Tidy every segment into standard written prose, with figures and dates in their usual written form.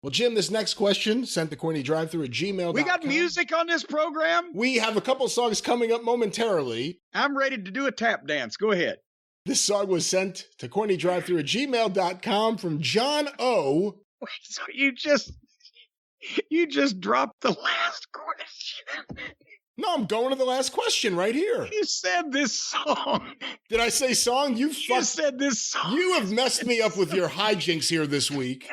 Well, Jim, this next question sent to CornyDriveThru at gmail.com. We got music on this program? We have a couple songs coming up momentarily. I'm ready to do a tap dance. Go ahead. This song was sent to CornyDriveThru at gmail.com from John O. Wait, so you just dropped the last question. No, I'm going to the last question right here. You said this song. Did I say song? You said this song. You have messed me up with your hijinks here this week.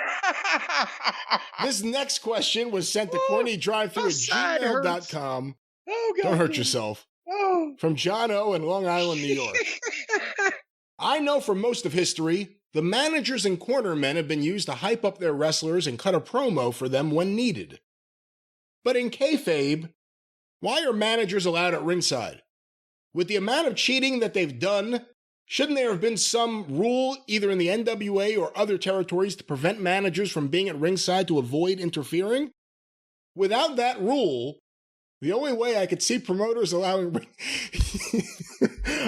This next question was sent to CornyDriveThru at gmail.com. Oh, God. Don't hurt yourself. Oh. From John O. in Long Island, New York. I know for most of history, the managers and cornermen have been used to hype up their wrestlers and cut a promo for them when needed. But in kayfabe, why are managers allowed at ringside? With the amount of cheating that they've done, shouldn't there have been some rule either in the NWA or other territories to prevent managers from being at ringside to avoid interfering? Without that rule, the only way I could see promoters allowing...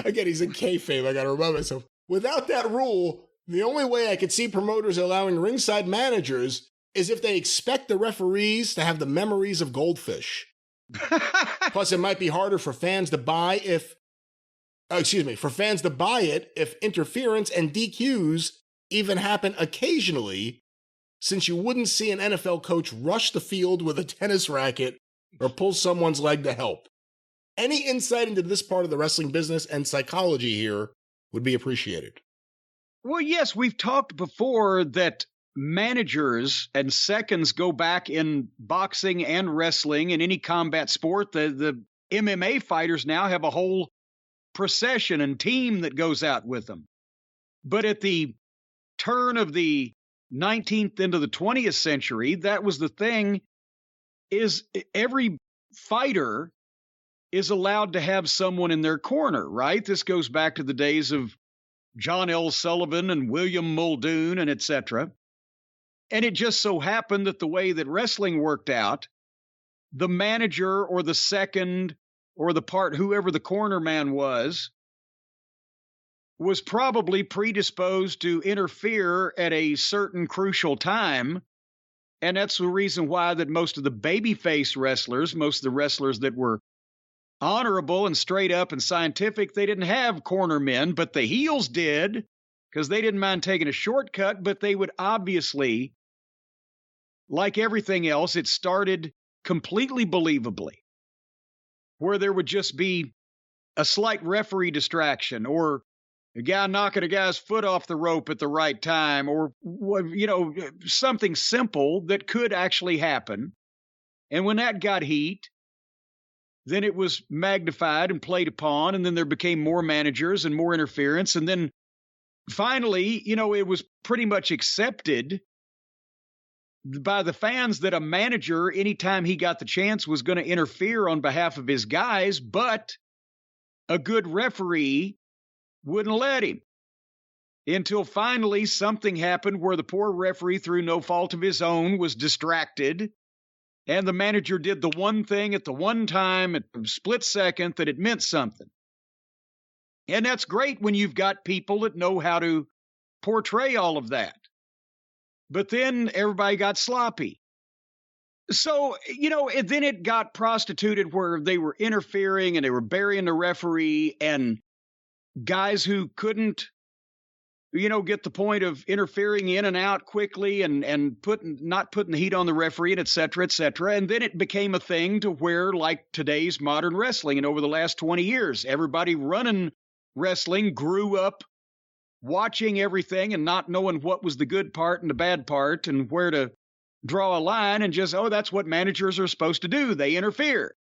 Again, he's in kayfabe, I gotta remind myself. Without that rule, the only way I could see promoters allowing ringside managers is if they expect the referees to have the memories of goldfish. Plus, it might be harder for fans to buy if interference and DQs even happen occasionally, since you wouldn't see an NFL coach rush the field with a tennis racket or pull someone's leg to help. Any insight into this part of the wrestling business and psychology here would be appreciated. Well, yes, we've talked before that managers and seconds go back in boxing and wrestling and any combat sport. The MMA fighters now have a whole procession and team that goes out with them. But at the turn of the 19th into the 20th century, that was the thing, is every fighter is allowed to have someone in their corner, right? This goes back to the days of John L. Sullivan and William Muldoon and etc. And it just so happened that the way that wrestling worked out, the manager or the second or the part, whoever the corner man was probably predisposed to interfere at a certain crucial time. And that's the reason why that most of the babyface wrestlers, most of the wrestlers that were honorable and straight up and scientific, they didn't have corner men, but the heels did, because they didn't mind taking a shortcut, but they would obviously, like everything else, it started completely believably, where there would just be a slight referee distraction or a guy knocking a guy's foot off the rope at the right time, or, something simple that could actually happen. And when that got heat, then it was magnified and played upon, and then there became more managers and more interference. And then finally, it was pretty much accepted by the fans that a manager, anytime he got the chance, was going to interfere on behalf of his guys, but a good referee wouldn't let him. Until finally something happened where the poor referee, through no fault of his own, was distracted, and the manager did the one thing at the one time, at the split second, that it meant something. And that's great when you've got people that know how to portray all of that. But then everybody got sloppy. So, then it got prostituted where they were interfering and they were burying the referee, and guys who couldn't, get the point of interfering in and out quickly and not putting the heat on the referee, and et cetera, et cetera. And then it became a thing to where, like today's modern wrestling, and over the last 20 years, everybody running wrestling grew up watching everything and not knowing what was the good part and the bad part and where to draw a line, and just, that's what managers are supposed to do. They interfere.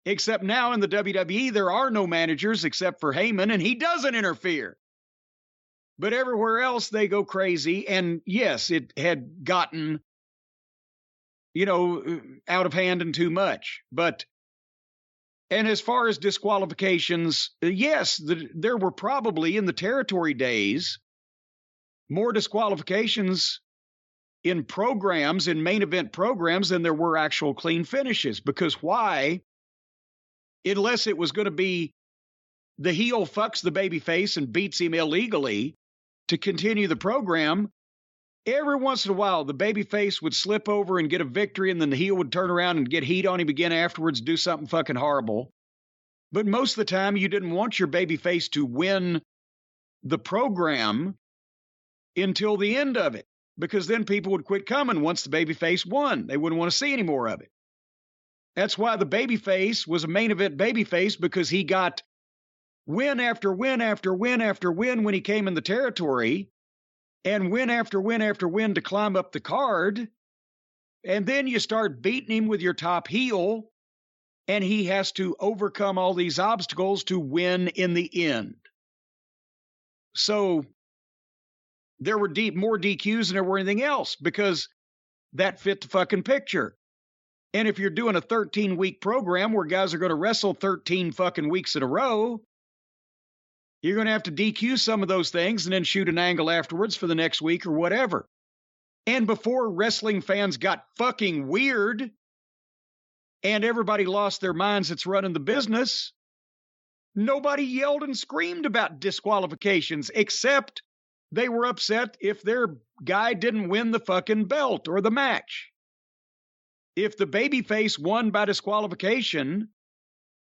Except now in the WWE, there are no managers except for Heyman, and he doesn't interfere. But everywhere else, they go crazy. And yes, it had gotten, out of hand and too much. And as far as disqualifications, yes, there were probably in the territory days more disqualifications in programs, in main event programs, than there were actual clean finishes. Because why? Unless it was going to be the heel fucks the babyface and beats him illegally to continue the program, every once in a while, the babyface would slip over and get a victory, and then the heel would turn around and get heat on him again afterwards, do something fucking horrible. But most of the time, you didn't want your babyface to win the program until the end of it, because then people would quit coming once the babyface won. They wouldn't want to see any more of it. That's why the babyface was a main event babyface, because he got win after win after win after win when he came in the territory, and win after win after win to climb up the card. And then you start beating him with your top heel, and he has to overcome all these obstacles to win in the end. So there were more DQs than there were anything else, because that fit the fucking picture. And if you're doing a 13-week program where guys are going to wrestle 13 fucking weeks in a row, you're going to have to DQ some of those things and then shoot an angle afterwards for the next week or whatever. And before wrestling fans got fucking weird and everybody lost their minds that's running the business, nobody yelled and screamed about disqualifications, except they were upset if their guy didn't win the fucking belt or the match. If the babyface won by disqualification,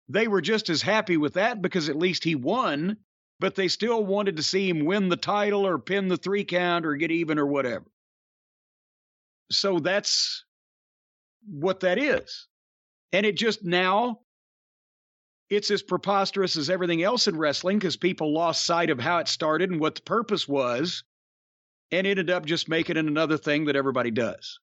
they were just as happy with that because at least he won, but they still wanted to see him win the title or pin the 3 count or get even or whatever. So that's what that is. And it just now, it's as preposterous as everything else in wrestling because people lost sight of how it started and what the purpose was and ended up just making it another thing that everybody does.